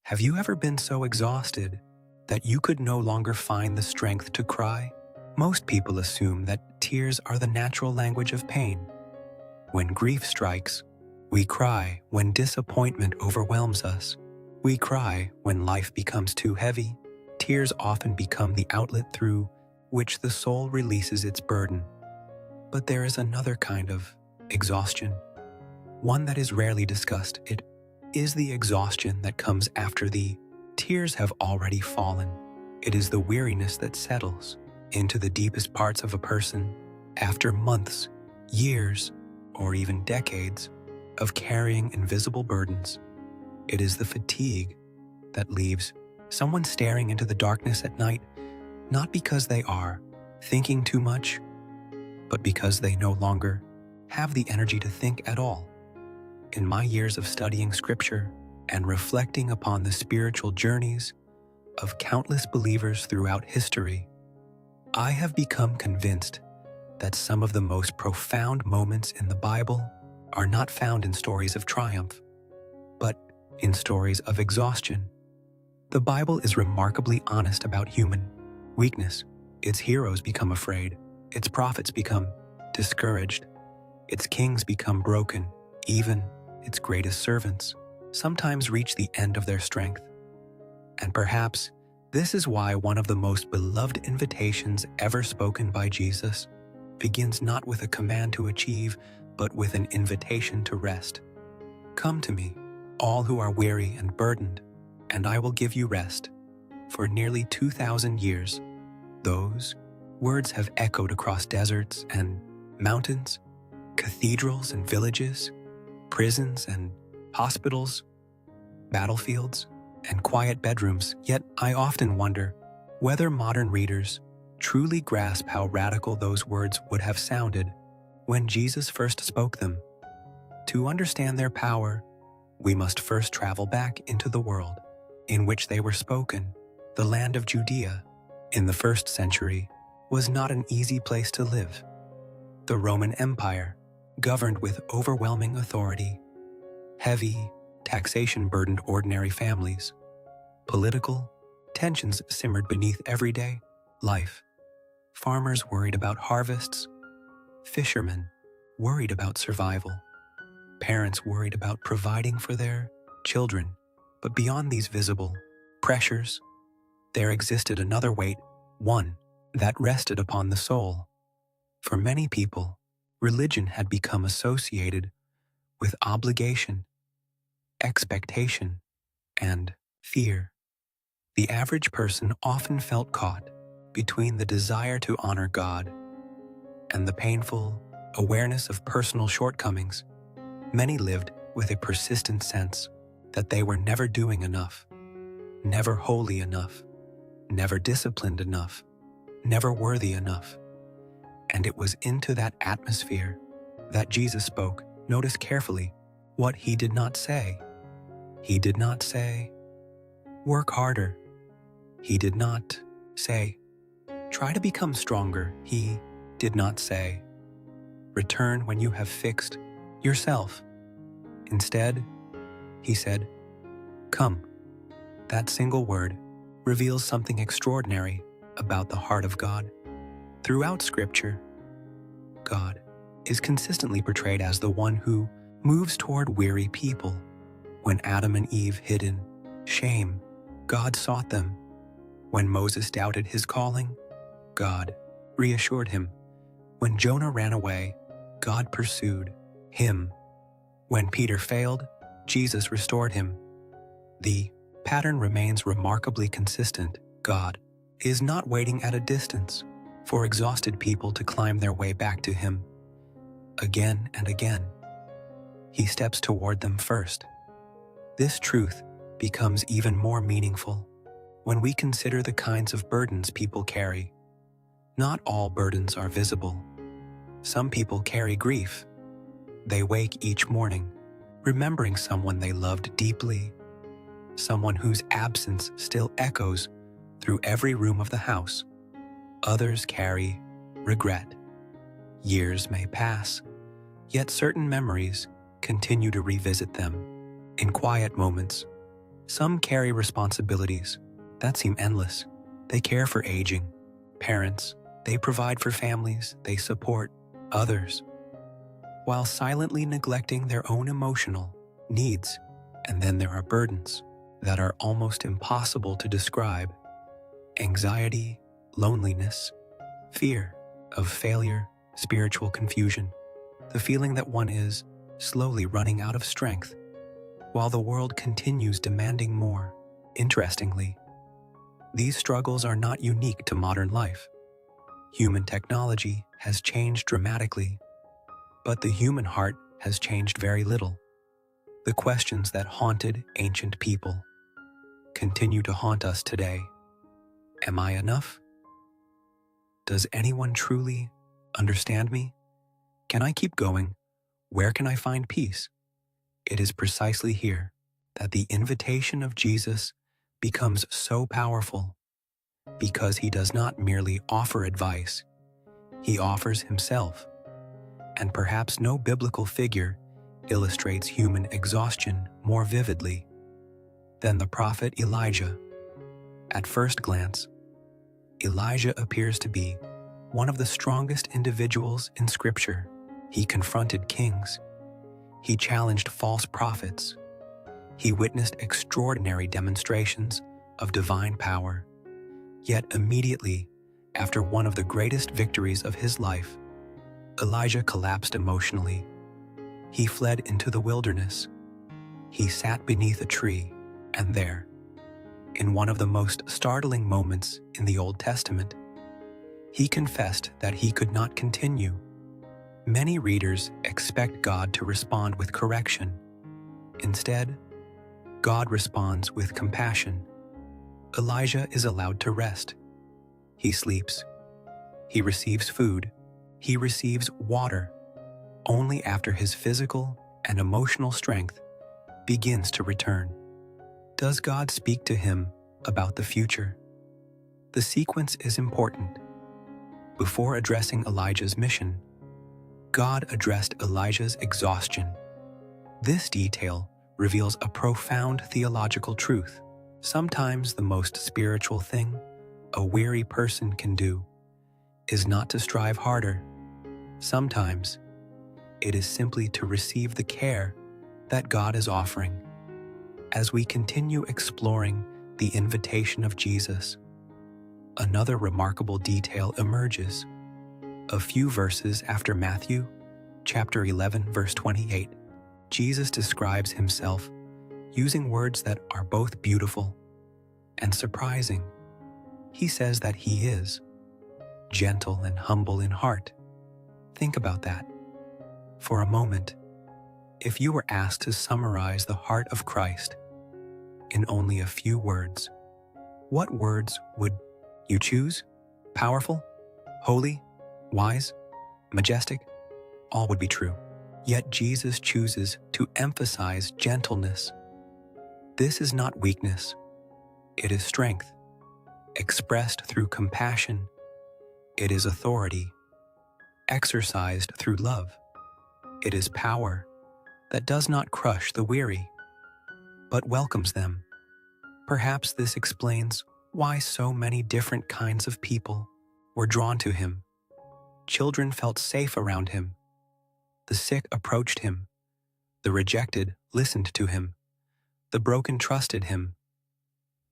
Have you ever been so exhausted that you could no longer find the strength to cry? Most people assume that tears are the natural language of pain. When grief strikes, we cry. When disappointment overwhelms us, we cry. When life becomes too heavy, tears often become the outlet through which the soul releases its burden. But there is another kind of exhaustion, one that is rarely discussed. It is the exhaustion that comes after the tears have already fallen. It is the weariness that settles into the deepest parts of a person after months, years, or even decades of carrying invisible burdens. It is the fatigue that leaves someone staring into the darkness at night, not because they are thinking too much, but because they no longer have the energy to think at all. In my years of studying Scripture and reflecting upon the spiritual journeys of countless believers throughout history, I have become convinced that some of the most profound moments in the Bible are not found in stories of triumph, but in stories of exhaustion. The Bible is remarkably honest about human weakness. Its heroes become afraid, its prophets become discouraged, its kings become broken, even its greatest servants sometimes reach the end of their strength. And perhaps this is why one of the most beloved invitations ever spoken by Jesus begins not with a command to achieve, but with an invitation to rest. Come to me, all who are weary and burdened, and I will give you rest. For nearly 2,000 years, those words have echoed across deserts and mountains, cathedrals and villages, prisons and hospitals, battlefields and quiet bedrooms. Yet I often wonder whether modern readers truly grasp how radical those words would have sounded when Jesus first spoke them. To understand their power, we must first travel back into the world in which they were spoken. The land of Judea in the 1st century was not an easy place to live. The Roman Empire governed with overwhelming authority. Heavy taxation burdened ordinary families. Political tensions simmered beneath everyday life. Farmers worried about harvests. Fishermen worried about survival. Parents worried about providing for their children. But beyond these visible pressures, there existed another weight, one that rested upon the soul. For many people, religion had become associated with obligation, expectation, and fear. The average person often felt caught between the desire to honor God and the painful awareness of personal shortcomings. Many lived with a persistent sense that they were never doing enough, never holy enough, never disciplined enough, never worthy enough. And it was into that atmosphere that Jesus spoke. Notice carefully what he did not say. He did not say, work harder. He did not say, try to become stronger. He did not say, return when you have fixed yourself. Instead, he said, come. That single word reveals something extraordinary about the heart of God. Throughout Scripture, God is consistently portrayed as the one who moves toward weary people. When Adam and Eve hid in shame, God sought them. When Moses doubted his calling, God reassured him. When Jonah ran away, God pursued him. When Peter failed, Jesus restored him. The pattern remains remarkably consistent. God is not waiting at a distance for exhausted people to climb their way back to him. Again and again, he steps toward them first. This truth becomes even more meaningful when we consider the kinds of burdens people carry. Not all burdens are visible. Some people carry grief. They wake each morning remembering someone they loved deeply, someone whose absence still echoes through every room of the house. Others carry regret. Years may pass, yet certain memories continue to revisit them. In quiet moments, Some carry responsibilities that seem endless. They care for aging parents, they provide for families, they support others, while silently neglecting their own emotional needs. And then there are burdens that are almost impossible to describe: anxiety, loneliness, fear of failure, spiritual confusion, the feeling that one is slowly running out of strength, while the world continues demanding more. Interestingly, these struggles are not unique to modern life. Human technology has changed dramatically, but the human heart has changed very little. The questions that haunted ancient people continue to haunt us today. Am I enough? Does anyone truly understand me? Can I keep going? Where can I find peace? It is precisely here that the invitation of Jesus becomes so powerful, because he does not merely offer advice, he offers himself. And perhaps no biblical figure illustrates human exhaustion more vividly than the prophet Elijah. At first glance, Elijah appears to be one of the strongest individuals in Scripture. He confronted kings. He challenged false prophets. He witnessed extraordinary demonstrations of divine power. Yet immediately after one of the greatest victories of his life, Elijah collapsed emotionally. He fled into the wilderness. He sat beneath a tree, and there, in one of the most startling moments in the Old Testament, he confessed that he could not continue. Many readers expect God to respond with correction. Instead, God responds with compassion. Elijah is allowed to rest. He sleeps. He receives food. He receives water. Only after his physical and emotional strength begins to return. Does God speak to him about the future? The sequence is important. Before addressing Elijah's mission, God addressed Elijah's exhaustion. This detail reveals a profound theological truth. Sometimes the most spiritual thing a weary person can do is not to strive harder. Sometimes it is simply to receive the care that God is offering. As we continue exploring the invitation of Jesus, another remarkable detail emerges. A few verses after Matthew, chapter 11, verse 28, Jesus describes himself using words that are both beautiful and surprising. He says that he is gentle and humble in heart. Think about that for a moment. If you were asked to summarize the heart of Christ in only a few words, what words would you choose? Powerful, holy, wise, majestic? All would be true. Yet Jesus chooses to emphasize gentleness. This is not weakness. It is strength, expressed through compassion. It is authority, exercised through love. It is power that does not crush the weary, but welcomes them. Perhaps this explains why so many different kinds of people were drawn to him. Children felt safe around him. The sick approached him. The rejected listened to him. The broken trusted him.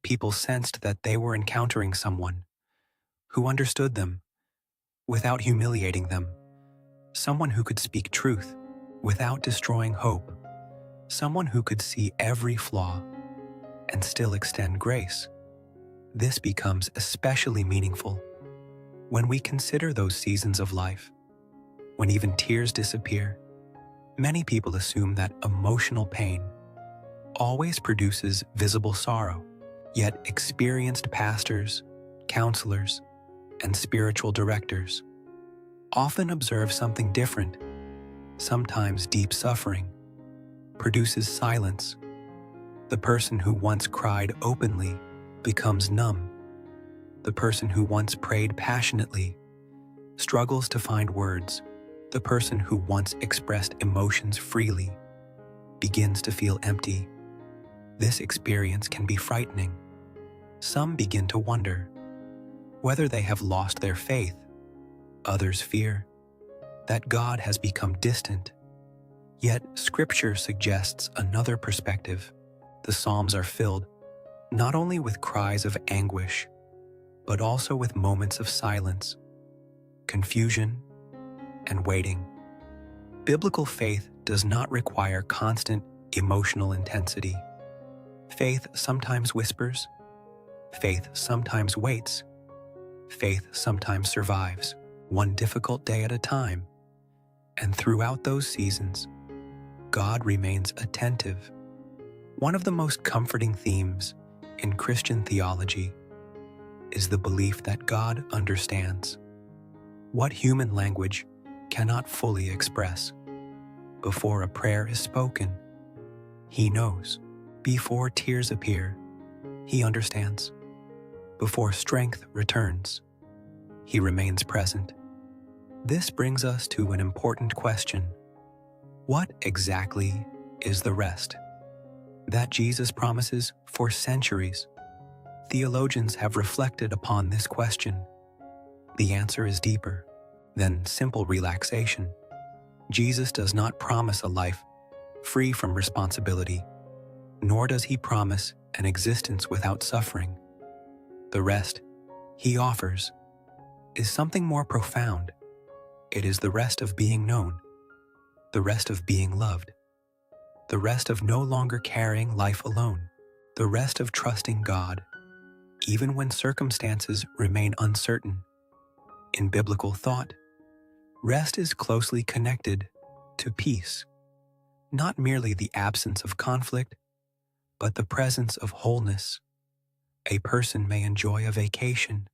People sensed that they were encountering someone who understood them without humiliating them, someone who could speak truth without destroying hope, someone who could see every flaw and still extend grace. This becomes especially meaningful when we consider those seasons of life, when even tears disappear. Many people assume that emotional pain always produces visible sorrow, yet experienced pastors, counselors, and spiritual directors often observe something different. Sometimes deep suffering produces silence. The person who once cried openly becomes numb. The person who once prayed passionately struggles to find words. The person who once expressed emotions freely begins to feel empty. This experience can be frightening. Some begin to wonder whether they have lost their faith. Others fear that God has become distant. Yet, Scripture suggests another perspective. The Psalms are filled not only with cries of anguish, but also with moments of silence, confusion, and waiting. Biblical faith does not require constant emotional intensity. Faith sometimes whispers. Faith sometimes waits. Faith sometimes survives, one difficult day at a time. And throughout those seasons, God remains attentive. One of the most comforting themes in Christian theology is the belief that God understands what human language cannot fully express. Before a prayer is spoken, He knows. Before tears appear, He understands. Before strength returns, He remains present. This brings us to an important question. What exactly is the rest that Jesus promises for centuries? Theologians have reflected upon this question. The answer is deeper than simple relaxation. Jesus does not promise a life free from responsibility, nor does He promise an existence without suffering. The rest He offers is something more profound. It is the rest of being known, the rest of being loved, the rest of no longer carrying life alone, the rest of trusting God, even when circumstances remain uncertain. In biblical thought, rest is closely connected to peace, not merely the absence of conflict, but the presence of wholeness. A person may enjoy a vacation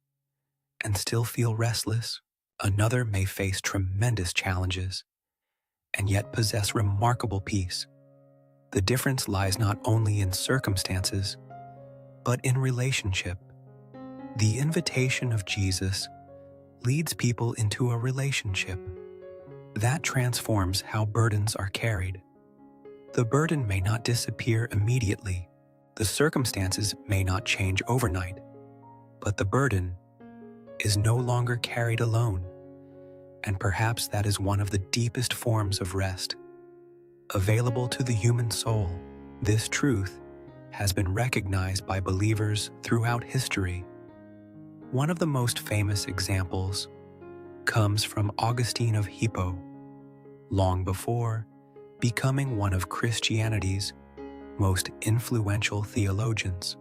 and still feel restless. Another may face tremendous challenges and yet possess remarkable peace. The difference lies not only in circumstances, but in relationship. The invitation of Jesus leads people into a relationship that transforms how burdens are carried. The burden may not disappear immediately. The circumstances may not change overnight, but the burden is no longer carried alone. And perhaps that is one of the deepest forms of rest available to the human soul. This truth has been recognized by believers throughout history. One of the most famous examples comes from Augustine of Hippo, long before becoming one of Christianity's most influential theologians.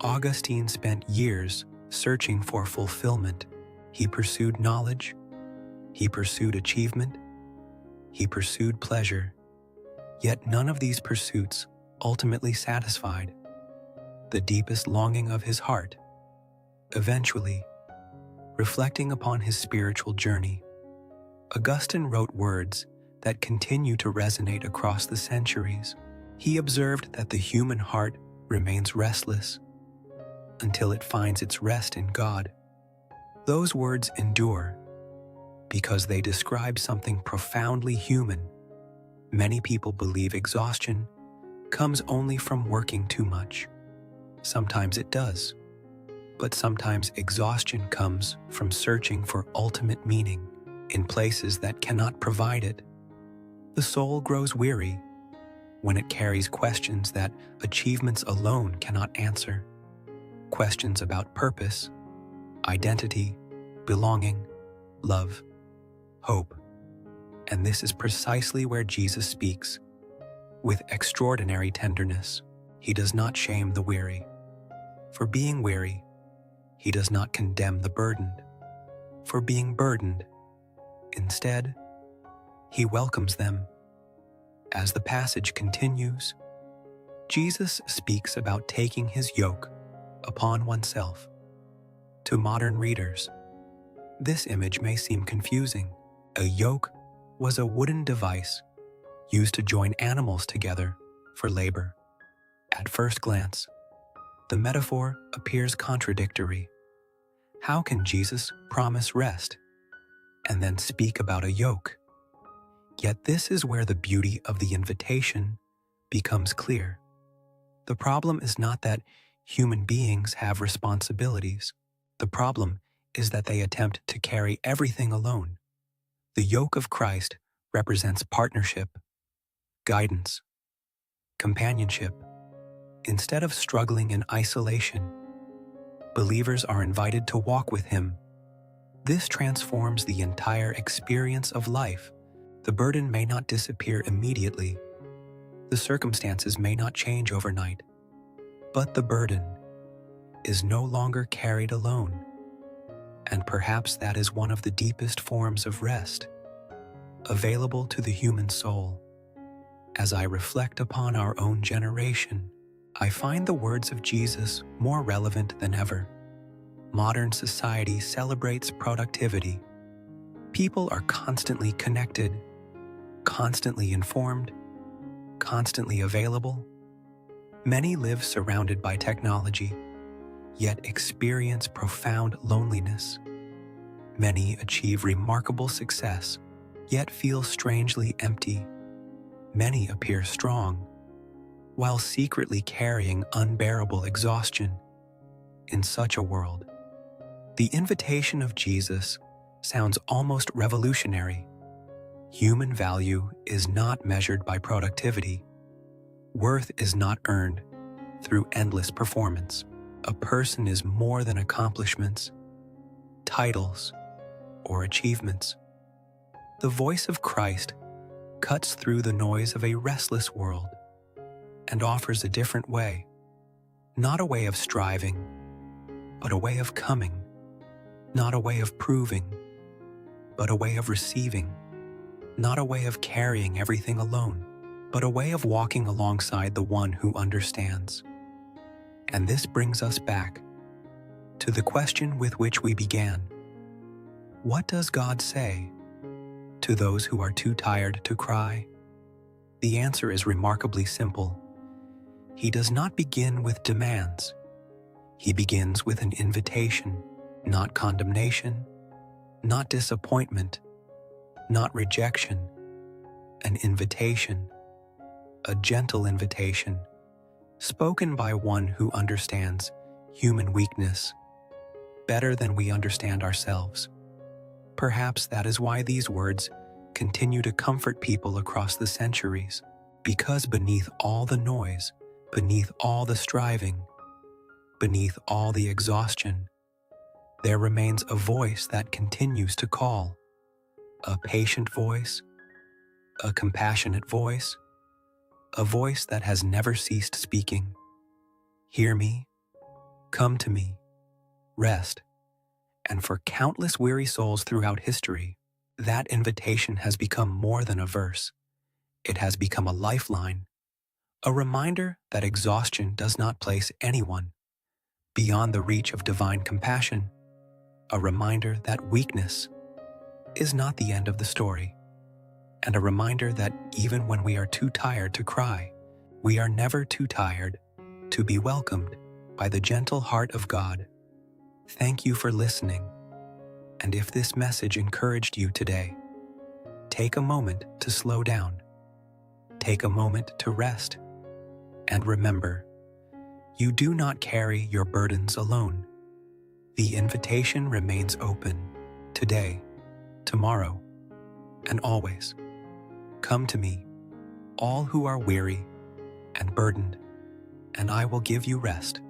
Augustine spent years searching for fulfillment. He pursued knowledge, he pursued achievement, he pursued pleasure, yet none of these pursuits ultimately satisfied the deepest longing of his heart. Eventually, reflecting upon his spiritual journey, Augustine wrote words that continue to resonate across the centuries. He observed that the human heart remains restless until it finds its rest in God. Those words endure because they describe something profoundly human. Many people believe exhaustion comes only from working too much. Sometimes it does, but sometimes exhaustion comes from searching for ultimate meaning in places that cannot provide it. The soul grows weary when it carries questions that achievements alone cannot answer. Questions about purpose, identity, belonging, love, hope. And this is precisely where Jesus speaks. With extraordinary tenderness, He does not shame the weary. For being weary, He does not condemn the burdened. For being burdened, instead, He welcomes them. As the passage continues, Jesus speaks about taking His yoke upon oneself. To modern readers, this image may seem confusing. A yoke was a wooden device used to join animals together for labor. At first glance, the metaphor appears contradictory. How can Jesus promise rest and then speak about a yoke? Yet this is where the beauty of the invitation becomes clear. The problem is not that human beings have responsibilities. The problem is that they attempt to carry everything alone. The yoke of Christ represents partnership, guidance, companionship. Instead of struggling in isolation, believers are invited to walk with Him. This transforms the entire experience of life. The burden may not disappear immediately. The circumstances may not change overnight. But the burden is no longer carried alone. And perhaps that is one of the deepest forms of rest available to the human soul. As I reflect upon our own generation, I find the words of Jesus more relevant than ever. Modern society celebrates productivity. People are constantly connected, constantly informed, constantly available. Many live surrounded by technology, yet experience profound loneliness. Many achieve remarkable success, yet feel strangely empty. Many appear strong, while secretly carrying unbearable exhaustion. In such a world, the invitation of Jesus sounds almost revolutionary. Human value is not measured by productivity. Worth is not earned through endless performance. A person is more than accomplishments, titles, or achievements. The voice of Christ cuts through the noise of a restless world and offers a different way, not a way of striving, but a way of coming, not a way of proving, but a way of receiving, not a way of carrying everything alone, but a way of walking alongside the one who understands. And this brings us back to the question with which we began. What does God say to those who are too tired to cry? The answer is remarkably simple. He does not begin with demands. He begins with an invitation, not condemnation, not disappointment, not rejection, an invitation, a gentle invitation, spoken by one who understands human weakness better than we understand ourselves. Perhaps that is why these words continue to comfort people across the centuries, because beneath all the noise, beneath all the striving, beneath all the exhaustion, there remains a voice that continues to call, a patient voice, a compassionate voice, a voice that has never ceased speaking. Hear me, come to me, rest. And for countless weary souls throughout history, that invitation has become more than a verse. It has become a lifeline, a reminder that exhaustion does not place anyone beyond the reach of divine compassion, a reminder that weakness is not the end of the story, and a reminder that even when we are too tired to cry, we are never too tired to be welcomed by the gentle heart of God. Thank you for listening, and if this message encouraged you today, take a moment to slow down, take a moment to rest, and remember, you do not carry your burdens alone. The invitation remains open today, tomorrow, and always. Come to me, all who are weary and burdened, and I will give you rest.